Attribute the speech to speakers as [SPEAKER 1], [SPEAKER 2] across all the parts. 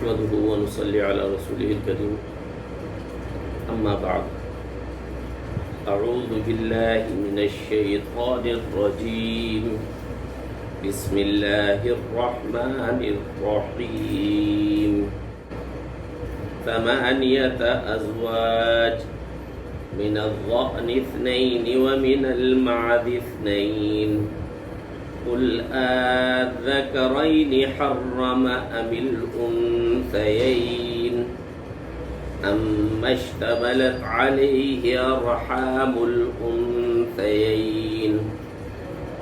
[SPEAKER 1] نحمده ونصلي على رسوله الكريم أما بعد أعوذ بالله من الشيطان الرجيم بسم الله الرحمن الرحيم 8 أزواج من الضأن 2 ومن المعز 2 قل آذكرين حرم أم الأنثيين أما اشتملت عليه أرحام الأنثيين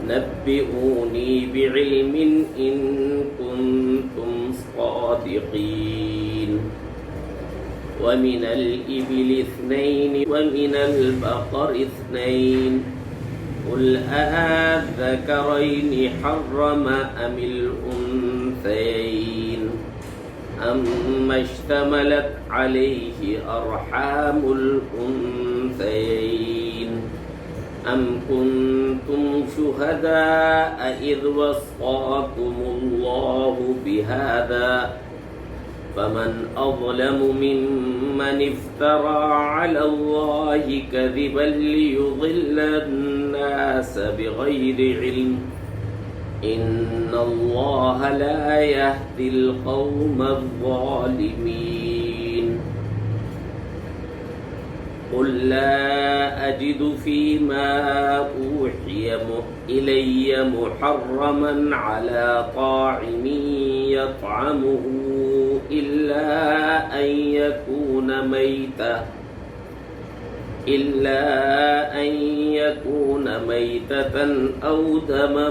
[SPEAKER 1] نبئوني بعلم إن كنتم صادقين ومن الإبل 2 ومن البقر 2 قل أذكرين حرم أم الأنثيين أما اشتملت عليه أرحام الأنثيين أم كنتم شهداء إذ وصاكم الله بهذا فمن أظلم ممن افترى على الله كذبا ليضل الناس بغير علم إن الله لا يهدي القوم الظالمين قل لا أجد فيما أوحي إلي محرما على طاعم يطعمه إلا أن يكون ميتة أو دما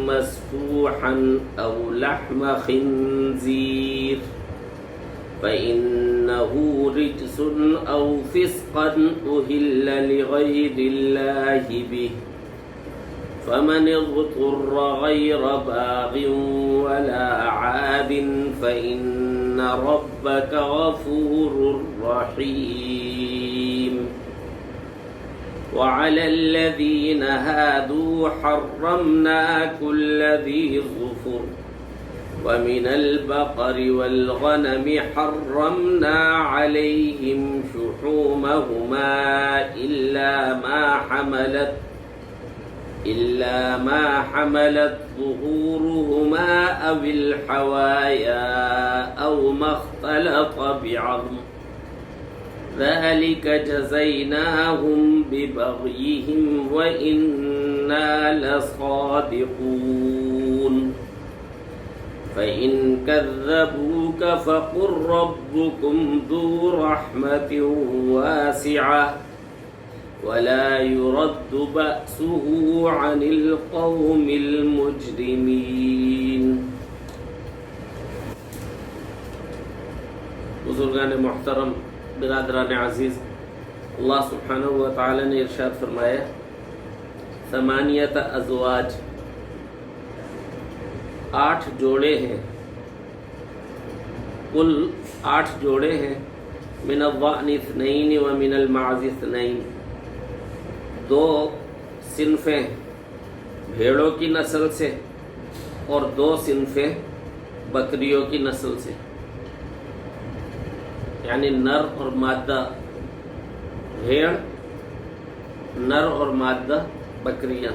[SPEAKER 1] مسفوحا أو لحم خنزير فإنه رجس أو فسقا أهل لغير الله به فمن اضطر غير باغ ولا عاد فإن ربك غفور رحيم وعلى الذين هادوا حرمنا كل ذي ظفر ومن البقر والغنم حرمنا عليهم شحومهما إلا ما حملت ظهورهما أو الحوايا أو ما اختلط بعظم ذلك جزيناهم ببغيهم وإنا لصادقون فإن كذبوك فقل ربكم ذو رحمة واسعة ولا يرد بأسه عن القوم المجرمين. بزرگان محترم، برادران عزیز، اللہ سبحانہ و تعالی نے ارشاد فرمایا 8 ازواج، 8 جوڑے ہیں، کل 8 جوڑے ہیں، من الضأن 2 ومن المعز 2، 2 صنفیں بھیڑوں کی نسل سے اور 2 صنفیں بکریوں کی نسل سے، یعنی نر اور مادہ بھیڑ، نر اور مادہ بکریاں،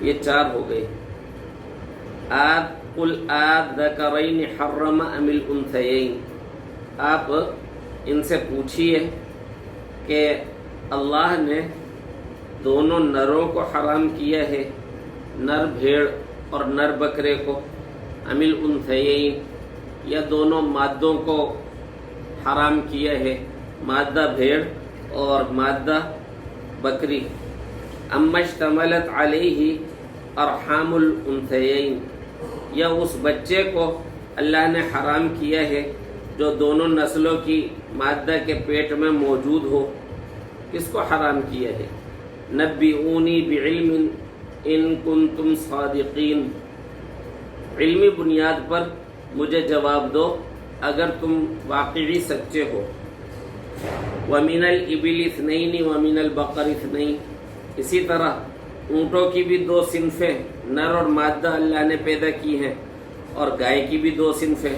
[SPEAKER 1] یہ 4 ہو گئے۔ قل آذکرین حرم ام الانثیین، آپ ان سے پوچھئے کہ اللہ نے دونوں نروں کو حرام کیا ہے، نر بھیڑ اور نر بکرے کو، ام الانثیین یا دونوں مادوں کو حرام کیا ہے، مادہ بھیڑ اور مادہ بکری۔ اما اشتملت علیہ ارحام الانثیین، یا اس بچے کو اللہ نے حرام کیا ہے جو دونوں نسلوں کی مادہ کے پیٹ میں موجود ہو، کس کو حرام کیا ہے؟ نبئونی بعلم ان کنتم صادقین، علمی بنیاد پر مجھے جواب دو اگر تم واقعی سچے ہو۔ وَمِنَ الْإِبِلِ 2 وَمِنَ الْبَقَرِ 2، اسی طرح اونٹوں کی بھی 2 صنفیں نر اور مادہ اللہ نے پیدا کی ہیں، اور گائے کی بھی 2 صنفیں،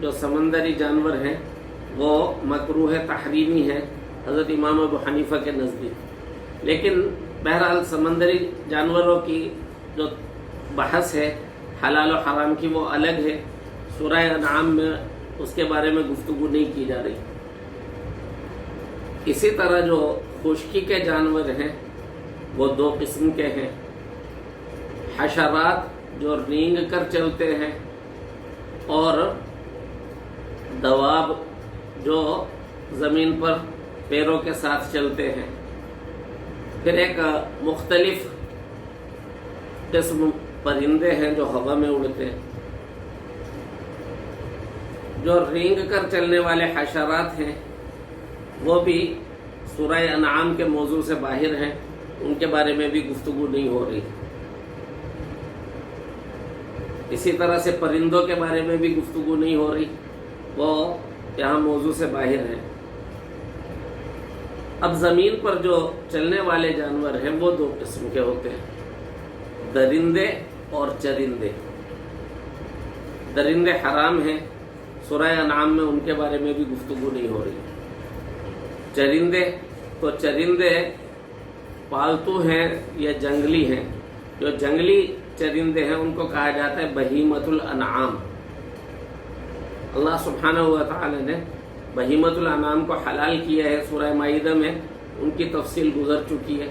[SPEAKER 1] جو سمندری جانور ہیں وہ مکروہ تحریمی ہے حضرت امام ابو حنیفہ کے نزدیک، لیکن بہرحال سمندری جانوروں کی جو بحث ہے حلال و حرام کی وہ الگ ہے، سورہ انعام میں اس کے بارے میں گفتگو نہیں کی جا رہی۔ اسی طرح جو خشکی کے جانور ہیں وہ دو قسم کے ہیں، حشرات جو رینگ کر چلتے ہیں اور دواب جو زمین پر پیروں کے ساتھ چلتے ہیں۔ پھر ایک مختلف قسم پرندے ہیں جو ہوا میں اڑتے ہیں۔ جو رینگ کر چلنے والے حشرات ہیں وہ بھی سورہ انعام کے موضوع سے باہر ہیں، ان کے بارے میں بھی گفتگو نہیں ہو رہی۔ اسی طرح سے پرندوں کے بارے میں بھی گفتگو نہیں ہو رہی، وہ یہاں موضوع سے باہر ہیں۔ اب زمین پر جو چلنے والے جانور ہیں وہ دو قسم کے ہوتے ہیں، درندے اور چرندے۔ درندے حرام ہیں، سورہ انعام میں ان کے بارے میں بھی گفتگو نہیں ہو رہی۔ چرندے تو چرندے پالتو ہیں یا جنگلی ہیں۔ جو جنگلی چرندے ہیں ان کو کہا جاتا ہے بہیمۃ الانعام۔ اللہ سبحانہ و تعالی نے بہیمۃ الانعام کو حلال کیا ہے، سورہ مائدہ میں ان کی تفصیل گزر چکی ہے۔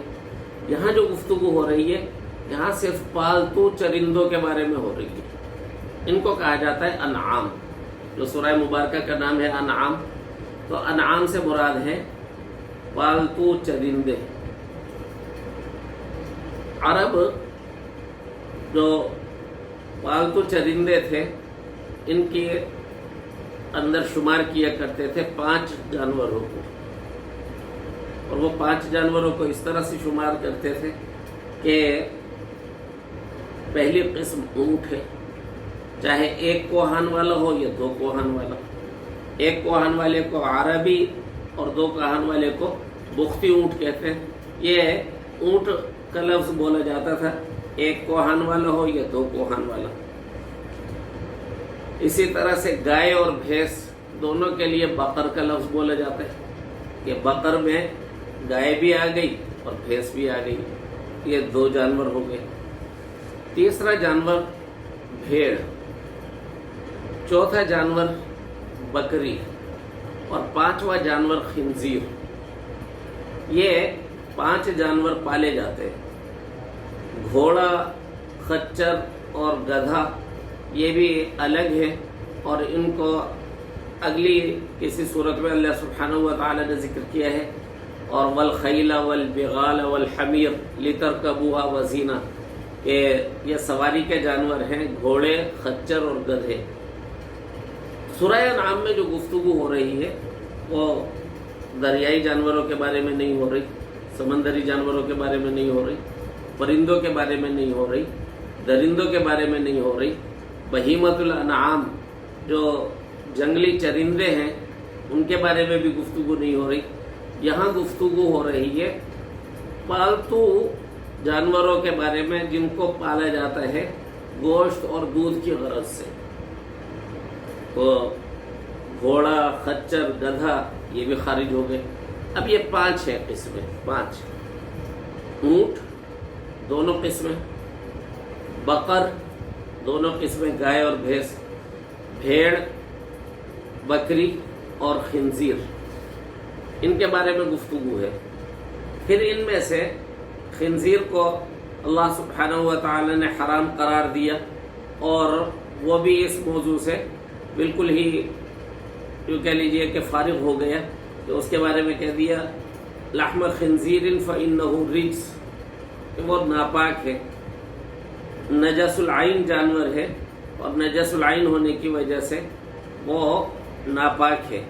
[SPEAKER 1] یہاں جو گفتگو ہو رہی ہے یہاں صرف پالتو چرندوں کے بارے میں ہو رہی ہے، ان کو کہا جاتا ہے انعام۔ جو سورہ مبارکہ کا نام ہے انعام، تو انعام سے مراد ہے پالتو چرندے۔ عرب جو پالتو چرندے تھے ان کے اندر شمار کیا کرتے تھے 5 جانوروں کو، اور وہ 5 جانوروں کو اس طرح سے شمار کرتے تھے کہ پہلی قسم اونٹ ہے، چاہے 1 کوہان والا ہو یا 2 کوہان والا۔ 1 کوہان والے کو عربی اور 2 کوہان والے کو بختی اونٹ کہتے ہیں۔ یہ اونٹ کا لفظ بولا جاتا تھا 1 کوہان والا ہو یا 2 کوہان والا۔ اسی طرح سے گائے اور بھینس دونوں کے لیے بقر کا لفظ بولا جاتا ہے کہ بقر میں گائے بھی آ گئی اور بھینس بھی آ گئی، یہ 2 جانور ہو گئے۔ تیسرا جانور بھیڑ، چوتھا جانور بکری، اور 5واں جانور خنزیر۔ یہ 5 جانور پالے جاتے ہیں۔ گھوڑا، خچر اور گدھا یہ بھی الگ ہے، اور ان کو اگلی کسی صورت میں اللہ سبحانہ و تعالی نے ذکر کیا ہے، اور والخیل والبغال والحمیر لترکبوها وزینہ، کہ یہ سواری کے جانور ہیں، گھوڑے، خچر اور گدھے۔ سورہ انعام میں جو گفتگو ہو رہی ہے وہ دریائی جانوروں کے بارے میں نہیں ہو رہی، سمندری جانوروں کے بارے میں نہیں ہو رہی، پرندوں کے بارے میں نہیں ہو رہی، درندوں کے بارے میں نہیں ہو رہی۔ بہیمۃ الانعام جو جنگلی چرندے ہیں ان کے بارے میں بھی گفتگو نہیں ہو رہی۔ یہاں گفتگو ہو رہی ہے پالتو جانوروں کے بارے میں جن کو پالا جاتا ہے گوشت اور دودھ کی غرض سے۔ تو گھوڑا، خچر، گدھا یہ بھی خارج ہو گئے۔ اب یہ 5 ہے قسمیں، 5۔ اونٹ دونوں قسمیں، بقر دونوں قسمیں گائے اور بھینس، بھیڑ، بکری اور خنزیر، ان کے بارے میں گفتگو ہے۔ پھر ان میں سے خنزیر کو اللہ سبحانہ و تعالی نے حرام قرار دیا، اور وہ بھی اس موضوع سے بالکل ہی یوں کہہ لیجئے کہ فارغ ہو گیا، کہ اس کے بارے میں کہہ دیا لحم خنزیر فإنہ رجس، کہ وہ ناپاک ہے، نجس العین جانور ہے، اور نجس العین ہونے کی وجہ سے وہ ناپاک ہے۔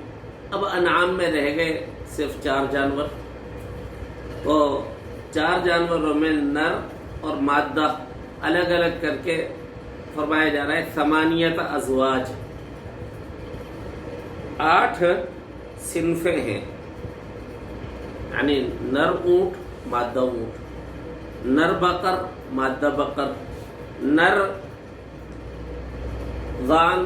[SPEAKER 1] اب انعام میں رہ گئے صرف 4 جانور، تو 4 جانوروں میں نر اور مادہ الگ الگ کر کے فرمایا جا رہا ہے 8 ازواج، 8 صنفیں ہیں، یعنی نر اونٹ، مادہ اونٹ، نر بقر، مادہ بقر، نر غان،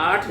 [SPEAKER 1] 8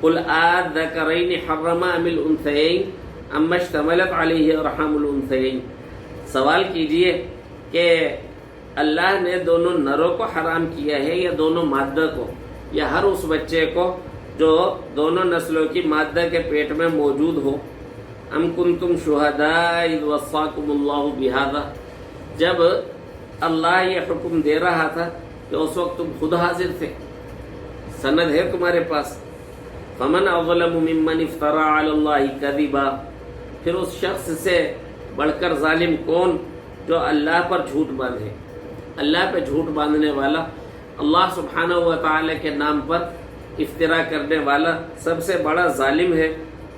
[SPEAKER 1] قل آذکرین حرم ام الانثیین اما اشتملت علیہ ارحام الانثیین، سوال کیجئے کہ اللہ نے دونوں نروں کو حرام کیا ہے یا دونوں مادہ کو، یا ہر اس بچے کو جو دونوں نسلوں کی مادہ کے پیٹ میں موجود ہو۔ ام کنتم شہداء اذ وصاکم اللہ بہذا، جب اللہ یہ حکم دے رہا تھا کہ اس وقت تم خود حاضر تھے، سند ہے تمہارے پاس۔ فمن اظلم ممن افترى علی اللہ کذبا، پھر اس شخص سے بڑھ کر ظالم کون جو اللہ پر جھوٹ باندھے، اللہ پہ جھوٹ باندھنے والا، اللہ سبحانہ و تعالی کے نام پر افترا کرنے والا سب سے بڑا ظالم ہے،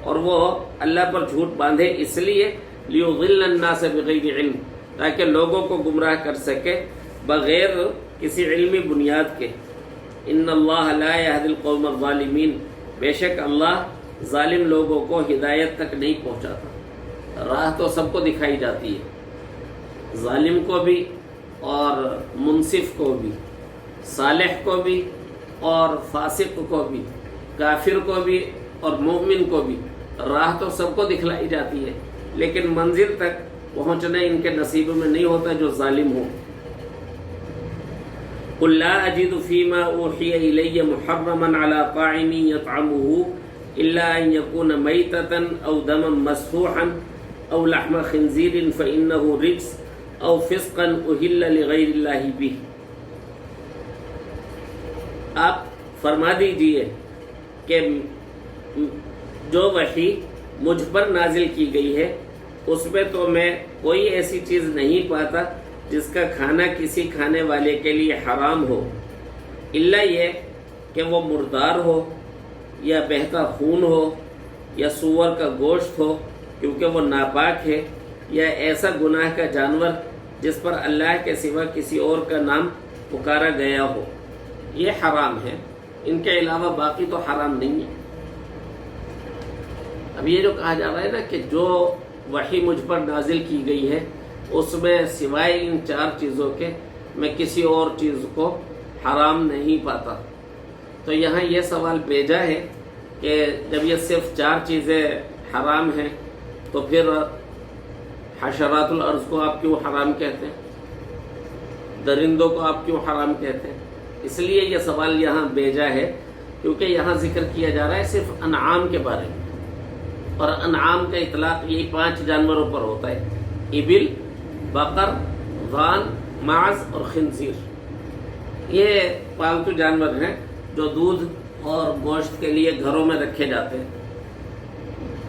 [SPEAKER 1] اور وہ اللہ پر جھوٹ باندھے اس لیے لیضل الناس بغیر علم، تاکہ لوگوں کو گمراہ کر سکے بغیر کسی علمی بنیاد کے۔ ان اللہ لا یہدی القوم الظالمین، بے شک اللہ ظالم لوگوں کو ہدایت تک نہیں پہنچاتا۔ راہ تو سب کو دکھائی جاتی ہے، ظالم کو بھی اور منصف کو بھی، صالح کو بھی اور فاسق کو بھی، کافر کو بھی اور مومن کو بھی، راہ تو سب کو دکھلائی جاتی ہے، لیکن منزل تک پہنچنا ان کے نصیب میں نہیں ہوتا جو ظالم ہو۔ قل لا اجد فيما اوحي الي محرما على طاعم يطعمه الا ان يكون ميتة او دما مسفوحا او لحم خنزير فانه رجس او فسقا اهل لغير الله به۔ آپ فرما دیجئے کہ جو وحی مجھ پر نازل کی گئی ہے اس میں تو میں کوئی ایسی چیز نہیں پاتا جس کا کھانا کسی کھانے والے کے لیے حرام ہو، الا یہ کہ وہ مردار ہو یا بہتا خون ہو یا سور کا گوشت ہو کیونکہ وہ ناپاک ہے، یا ایسا گناہ کا جانور جس پر اللہ کے سوا کسی اور کا نام پکارا گیا ہو، یہ حرام ہے، ان کے علاوہ باقی تو حرام نہیں ہے۔ اب یہ جو کہا جا رہا ہے نا کہ جو وحی مجھ پر نازل کی گئی ہے اس میں سوائے ان 4 چیزوں کے میں کسی اور چیز کو حرام نہیں پاتا، تو یہاں یہ سوال بھیجا ہے کہ جب یہ صرف 4 چیزیں حرام ہیں تو پھر حشرات الارض کو آپ کیوں حرام کہتے ہیں، درندوں کو آپ کیوں حرام کہتے ہیں؟ اس لیے یہ سوال یہاں بھیجا ہے کیونکہ یہاں ذکر کیا جا رہا ہے صرف انعام کے بارے میں، اور انعام کا اطلاق یہی 5 جانوروں پر ہوتا ہے، ابل، بقر، غان، معز اور خنزیر۔ یہ پالتو جانور ہیں جو دودھ اور گوشت کے لیے گھروں میں رکھے جاتے ہیں۔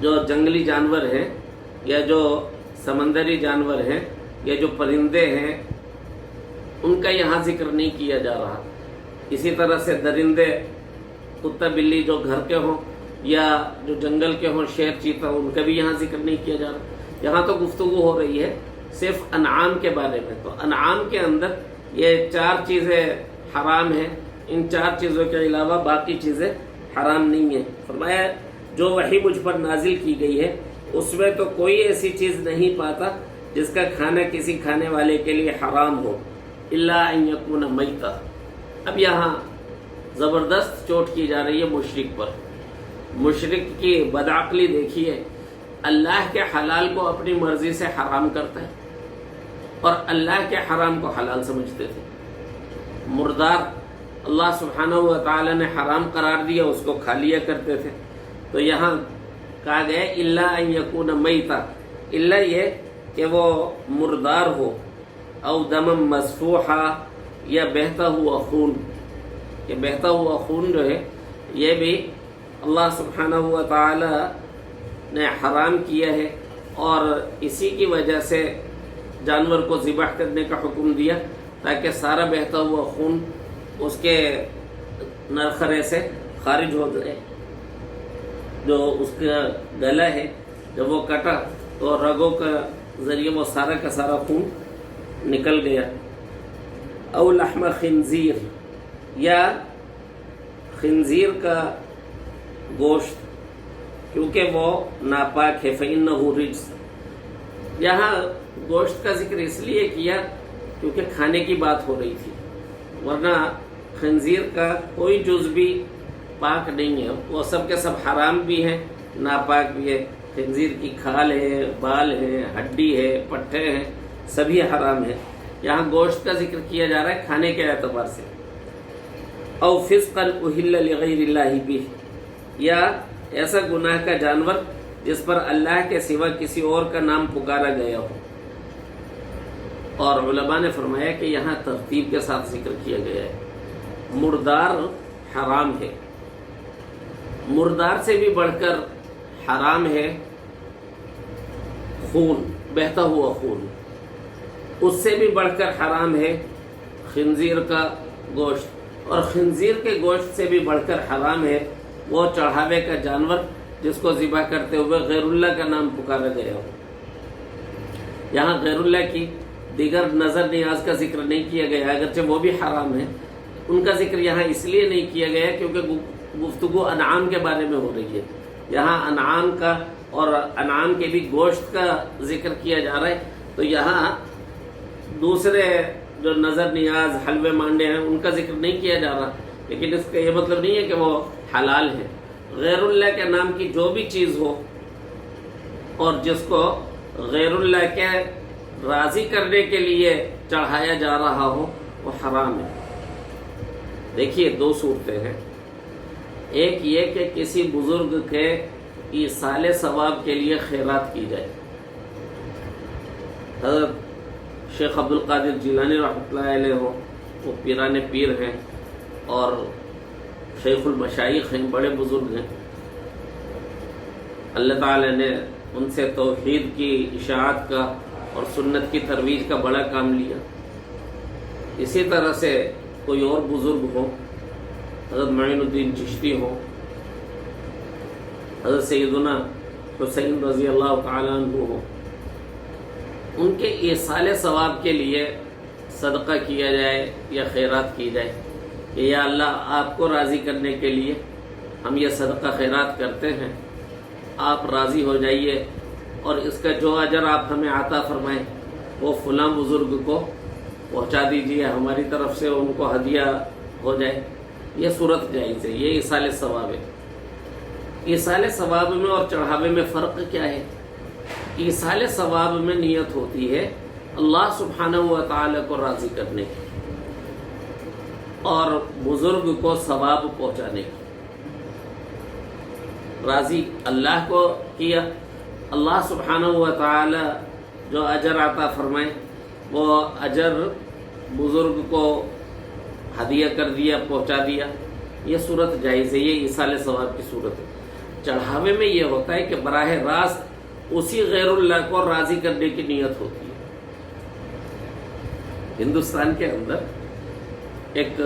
[SPEAKER 1] جو جنگلی جانور ہیں یا جو سمندری جانور ہیں یا جو پرندے ہیں ان کا یہاں ذکر نہیں کیا جا رہا۔ اسی طرح سے درندے، کتا بلی جو گھر کے ہوں یا جو جنگل کے ہوں، شیر چیتا، ان کا بھی یہاں ذکر نہیں کیا جا رہا۔ یہاں تو گفتگو ہو رہی ہے صرف انعام کے بارے میں، تو انعام کے اندر یہ 4 چیزیں حرام ہیں، ان 4 چیزوں کے علاوہ باقی چیزیں حرام نہیں ہیں۔ فرمایا جو وحی مجھ پر نازل کی گئی ہے اس میں تو کوئی ایسی چیز نہیں پاتا جس کا کھانا کسی کھانے والے کے لیے حرام ہو، الا ان یکون میتا۔ اب یہاں زبردست چوٹ کی جا رہی ہے مشرک پر۔ مشرک کی بدعقلی دیکھیے، اللہ کے حلال کو اپنی مرضی سے حرام کرتا ہے اور اللہ کے حرام کو حلال سمجھتے تھے۔ مردار اللہ سبحانہ و تعالی نے حرام قرار دیا، اس کو کھا لیا کرتے تھے، تو یہاں کہا گیا الا ان یکون میتا، الا یہ کہ وہ مردار ہو، او دم مسفوحا، یا بہتا ہوا خون۔ یہ بہتا ہوا خون جو ہے یہ بھی اللہ سبحانہ و تعالی نے حرام کیا ہے، اور اسی کی وجہ سے جانور کو ذبح کرنے کا حکم دیا تاکہ سارا بہتا ہوا خون اس کے نرخرے سے خارج ہو جائے۔ جو اس کا گلا ہے جب وہ کٹا تو رگوں کا ذریعے وہ سارا کا سارا خون نکل گیا۔ او لحم خنزیر، یا خنزیر کا گوشت کیونکہ وہ ناپاک ہے، فإنہ رجس۔ یہاں گوشت کا ذکر اس لیے کیا کیونکہ کھانے کی بات ہو رہی تھی، ورنہ خنزیر کا کوئی جز بھی پاک نہیں ہے وہ سب کے سب حرام بھی ہیں، ناپاک بھی ہے۔ خنزیر کی کھال ہے، بال ہے، ہڈی ہے، پٹھے ہیں، سبھی حرام ہے۔ یہاں گوشت کا ذکر کیا جا رہا ہے کھانے کے اعتبار سے۔ او فسقا اہل لغیر اللہ بہ، یا ایسا گناہ کا جانور جس پر اللہ کے سوا کسی اور کا نام پکارا گیا ہو۔ اور علماء نے فرمایا کہ یہاں ترتیب کے ساتھ ذکر کیا گیا ہے۔ مردار حرام ہے، مردار سے بھی بڑھ کر حرام ہے خون، بہتا ہوا خون، اس سے بھی بڑھ کر حرام ہے خنزیر کا گوشت، اور خنزیر کے گوشت سے بھی بڑھ کر حرام ہے وہ چڑھاوے کا جانور جس کو ذبح کرتے ہوئے غیر اللہ کا نام پکارا گیا ہو۔ یہاں غیر اللہ کی دیگر نظر نیاز کا ذکر نہیں کیا گیا، اگرچہ وہ بھی حرام ہے، ان کا ذکر یہاں اس لیے نہیں کیا گیا کیونکہ گفتگو انعام کے بارے میں ہو رہی ہے۔ یہاں انعام کا اور انعام کے بھی گوشت کا ذکر کیا جا رہا ہے، تو یہاں دوسرے جو نظر نیاز حلوے مانڈے ہیں ان کا ذکر نہیں کیا جا رہا، لیکن اس کا یہ مطلب نہیں ہے کہ وہ حلال ہے۔ غیر اللہ کے نام کی جو بھی چیز ہو اور جس کو غیر اللہ کے راضی کرنے کے لیے چڑھایا جا رہا ہو وہ حرام ہے۔ دیکھیے دو صورتیں ہیں، ایک یہ کہ کسی بزرگ کے ایصال ثواب کے لیے خیرات کی جائے۔ حضرت شیخ عبد القادر جیلانی رحمۃ اللہ علیہ ہو، وہ پیران پیر ہیں اور شیخ المشائخ ہیں، بڑے بزرگ ہیں۔ اللہ تعالی نے ان سے توحید کی اشاعت کا اور سنت کی ترویج کا بڑا کام لیا۔ اسی طرح سے کوئی اور بزرگ ہو، حضرت معین الدین چشتی ہو، حضرت سیدنا حسین رضی اللہ تعالیٰ عنہ ہو، ان کے ایصال ثواب کے لیے صدقہ کیا جائے یا خیرات کی جائے کہ یا اللہ آپ کو راضی کرنے کے لیے ہم یہ صدقہ خیرات کرتے ہیں، آپ راضی ہو جائیے اور اس کا جو اجر آپ ہمیں عطا فرمائیں وہ فلاں بزرگ کو پہنچا دیجیے، ہماری طرف سے ان کو ہدیہ ہو جائے۔ یہ صورت جائز ہے، یہ ایصال ثواب ہے۔ ایصال ثواب میں اور چڑھاوے میں فرق کیا ہے؟ ایصال ثواب میں نیت ہوتی ہے اللہ سبحانہ و تعالی کو راضی کرنے کی اور بزرگ کو ثواب پہنچانے کی۔ راضی اللہ کو کیا، اللہ سبحانہ و تعالی جو اجر عطا فرمائے وہ اجر بزرگ کو ہدیہ کر دیا، پہنچا دیا، یہ صورت جائز ہے، یہ ایصال ثواب کی صورت ہے۔ چڑھاوے میں یہ ہوتا ہے کہ براہ راست اسی غیر اللہ کو راضی کرنے کی نیت ہوتی ہے۔ ہندوستان کے اندر ایک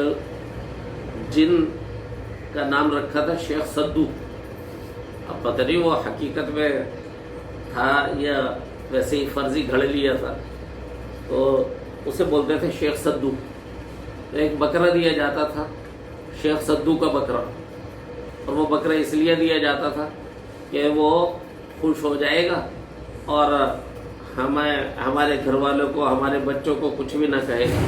[SPEAKER 1] جن کا نام رکھا تھا شیخ سدو، اب پتہ نہیں وہ حقیقت میں تھا یا ویسے ہی فرضی گھڑ لیا تھا، تو اسے بولتے تھے شیخ سدو۔ تو ایک بکرا دیا جاتا تھا شیخ سدو کا بکرا، اور وہ بکرا اس لیے دیا جاتا تھا کہ وہ خوش ہو جائے گا اور ہمارے گھر والوں کو، ہمارے بچوں کو کچھ بھی نہ کہے گا،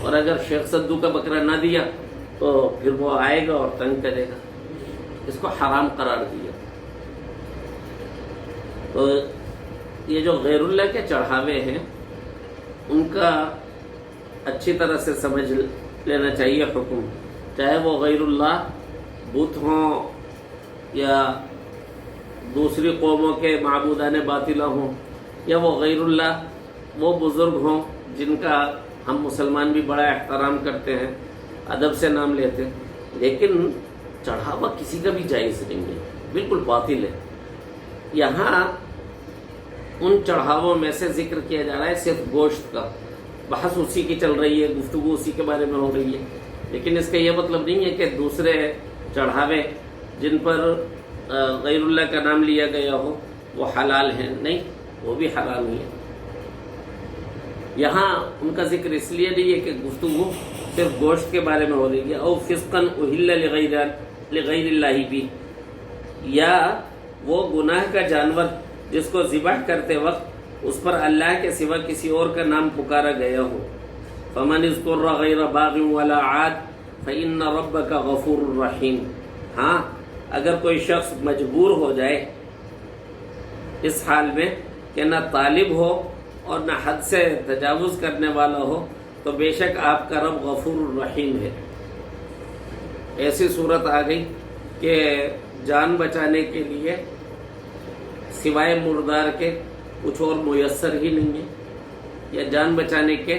[SPEAKER 1] اور اگر شیخ سدو کا بکرا نہ دیا تو پھر وہ آئے گا اور تنگ کرے گا۔ اس کو حرام قرار دیا۔ تو یہ جو غیر اللہ کے چڑھاوے ہیں ان کا اچھی طرح سے سمجھ لینا چاہیے حکم، چاہے وہ غیر اللہ بت ہوں یا دوسری قوموں کے معبودان باطلہ ہوں، یا وہ غیر اللہ وہ بزرگ ہوں جن کا ہم مسلمان بھی بڑا احترام کرتے ہیں، ادب سے نام لیتے ہیں، لیکن چڑھاوا کسی کا بھی جائز نہیں ہے، بالکل باطل ہے۔ یہاں ان چڑھاووں میں سے ذکر کیا جا رہا ہے صرف گوشت کا، بحث اسی کی چل رہی ہے، گفتگو اسی کے بارے میں ہو رہی ہے، لیکن اس کا یہ مطلب نہیں ہے کہ دوسرے چڑھاوے جن پر غیر اللہ کا نام لیا گیا ہو وہ حلال ہیں، نہیں، وہ بھی حرام ہی ہے۔ یہاں ان کا ذکر اس لیے نہیں ہے کہ گفتگو صرف گوشت کے بارے میں ہو رہی ہے۔ او فسقا اہل لغیر اللہ بھی، یا وہ گناہ کا جانور جس کو ذبح کرتے وقت اس پر اللہ کے سوا کسی اور کا نام پکارا گیا ہو۔ فمن اذکر غیر باغ ولا عاد فإن ربک غفور رحیم، ہاں اگر کوئی شخص مجبور ہو جائے اس حال میں کہ نہ طالب ہو اور نہ حد سے تجاوز کرنے والا ہو تو بے شک آپ کا رب غفور الرحیم ہے۔ ایسی صورت آ گئی کہ جان بچانے کے لیے سوائے مردار کے کچھ اور میسر ہی نہیں ہے، یا جان بچانے کے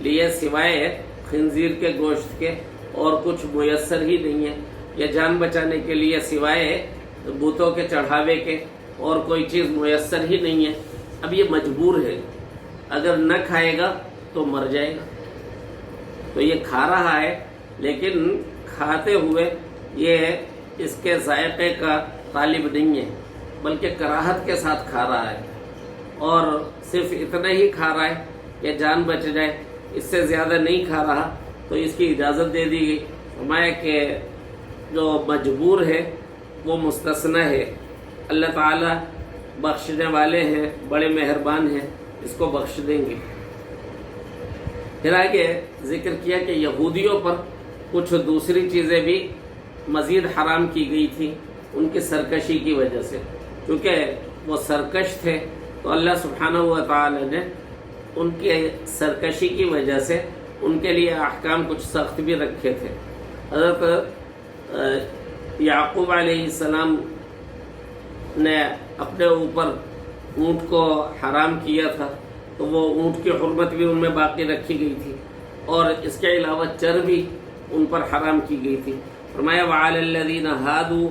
[SPEAKER 1] لیے سوائے خنزیر کے گوشت کے اور کچھ میسر ہی نہیں ہے، یا جان بچانے کے لیے سوائے بتوں کے چڑھاوے کے اور کوئی چیز میسر ہی نہیں ہے۔ اب یہ مجبور ہے، اگر نہ کھائے گا تو مر جائے گا، تو یہ کھا رہا ہے لیکن کھاتے ہوئے یہ اس کے ذائقے کا طالب نہیں ہے بلکہ کراہت کے ساتھ کھا رہا ہے، اور صرف اتنا ہی کھا رہا ہے کہ جان بچ جائے، اس سے زیادہ نہیں کھا رہا، تو اس کی اجازت دے دی گئی۔ فرمایا کہ جو مجبور ہے وہ مستثنی ہے، اللہ تعالیٰ بخشنے والے ہیں، بڑے مہربان ہیں، اس کو بخش دیں گے۔ پھر آگے ذکر کیا کہ یہودیوں پر کچھ دوسری چیزیں بھی مزید حرام کی گئی تھی ان کی سرکشی کی وجہ سے، کیونکہ وہ سرکش تھے تو اللہ سبحانہ و تعالی نے ان کی سرکشی کی وجہ سے ان کے لیے احکام کچھ سخت بھی رکھے تھے۔ حضرت یعقوب علیہ السلام نے اپنے اوپر اونٹ کو حرام کیا تھا تو وہ اونٹ کی حرمت بھی ان میں باقی رکھی گئی تھی، اور اس کے علاوہ چر بھی ان پر حرام کی گئی تھی۔ فرمایا وَعَلَى الَّذِينَ هَادُوا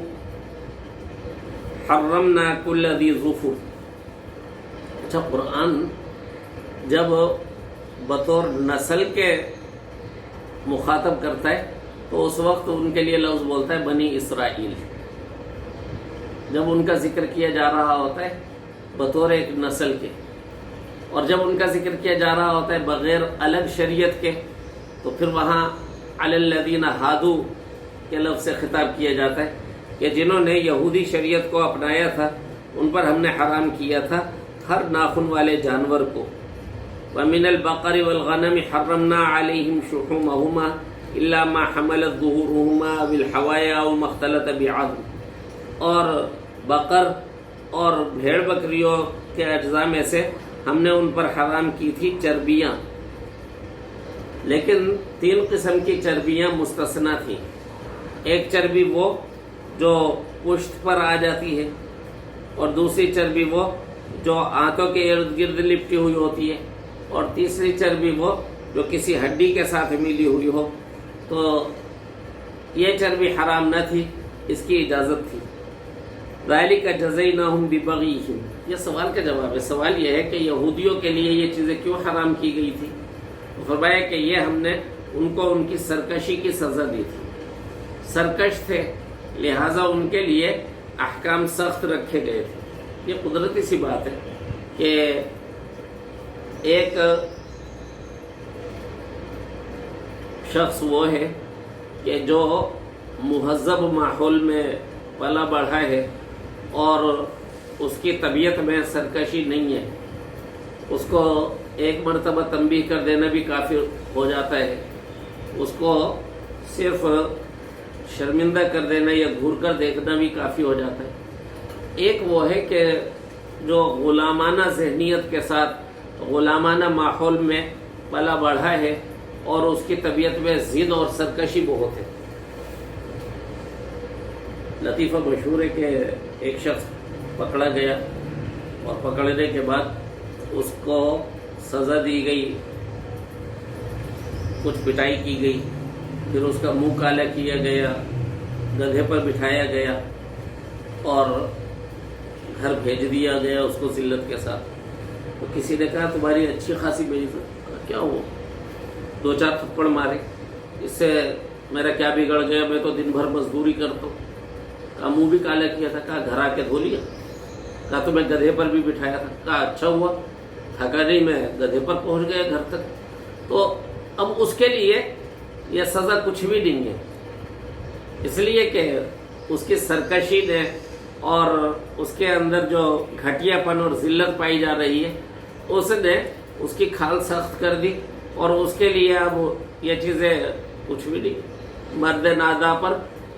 [SPEAKER 1] حَرَّمْنَا كُلَّ ذِي ظُفُرٍ۔ اچھا، قرآن جب بطور نسل کے مخاطب کرتا ہے تو اس وقت ان کے لیے لفظ بولتا ہے بنی اسرائیل۔ جب ان کا ذکر کیا جا رہا ہوتا ہے بطور ایک نسل کے، اور جب ان کا ذکر کیا جا رہا ہوتا ہے بغیر الگ شریعت کے، تو پھر وہاں علی الذین ہادو کے لفظ سے خطاب کیا جاتا ہے کہ جنہوں نے یہودی شریعت کو اپنایا تھا ان پر ہم نے حرام کیا تھا ہر ناخن والے جانور کو۔ وَمِنَ الْبَقَرِ وَالْغَنَمِ حَرَّمْنَا عَلَيْهِمْ شُحُومَهُمَا إِلَّا مَا حَمَلَتْ ظُهُورُهُمَا أَوِ الْحَوَايَا أَوْ مَا اخْتَلَطَ بِعَظْمٍ، اور بقر اور بھیڑ بکریوں کے اجزاء میں سے ہم نے ان پر حرام کی تھی چربیاں، لیکن 3 قسم کی چربیاں مستثنی تھیں۔ ایک چربی وہ جو پشت پر آ جاتی ہے، اور دوسری چربی وہ جو آنتوں کے ارد گرد لپٹی ہوئی ہوتی ہے، اور تیسری چربی وہ جو کسی ہڈی کے ساتھ ملی ہوئی ہو۔ تو یہ چربی حرام نہ تھی، اس کی اجازت تھی۔ ذَلِكَ جَزَيْنَاهُمْ بِبَغْيِهِمْ، یہ سوال کا جواب ہے۔ سوال یہ ہے کہ یہودیوں کے لیے یہ چیزیں کیوں حرام کی گئی تھی؟ تو فرمایا کہ یہ ہم نے ان کو ان کی سرکشی کی سزا دی تھی، سرکش تھے لہٰذا ان کے لیے احکام سخت رکھے گئے تھے۔ یہ قدرتی سی بات ہے کہ ایک شخص وہ ہے کہ جو مہذب ماحول میں پلا بڑھا ہے اور اس کی طبیعت میں سرکشی نہیں ہے، اس کو ایک مرتبہ تنبیہ کر دینا بھی کافی ہو جاتا ہے، اس کو صرف شرمندہ کر دینا یا گھور کر دیکھنا بھی کافی ہو جاتا ہے۔ ایک وہ ہے کہ جو غلامانہ ذہنیت کے ساتھ غلامانہ ماحول میں پلا بڑھا ہے اور اس کی طبیعت میں ضد اور سرکشی بہت ہے۔ لطیفہ مشہور ہے کہ ایک شخص پکڑا گیا اور پکڑنے کے بعد اس کو سزا دی گئی، کچھ پٹائی کی گئی، پھر اس کا منہ کالا کیا گیا، گدھے پر بٹھایا گیا اور گھر بھیج دیا گیا اس کو ذلت کے ساتھ۔ تو کسی نے کہا تمہاری اچھی خاصی بےعزت، کیا ہوا؟ 2-4 تھپڑ مارے، اس سے میرا کیا بگڑ گیا؟ میں تو دن بھر مزدوری کرتا ہوں۔ کہا منہ بھی کالا کیا تھا، کہا گھر آ کے دھو لیا، کہا تمہیں گدھے پر بھی بٹھایا تھا، کہا اچھا ہوا، تھکا نہیں میں گدھے پر پہنچ گیا گھر تک۔ تو اب اس کے لیے یہ سزا کچھ بھی نہیں ہے، اس لیے کہ اس کی سرکشی نے اور اس کے اندر جو گھٹیا پن اور ذلت پائی جا رہی ہے اس نے اس کی کھال سخت کر دی، اور اس کے لیے اب یہ چیزیں کچھ بھی نہیں۔ مرد نادا پر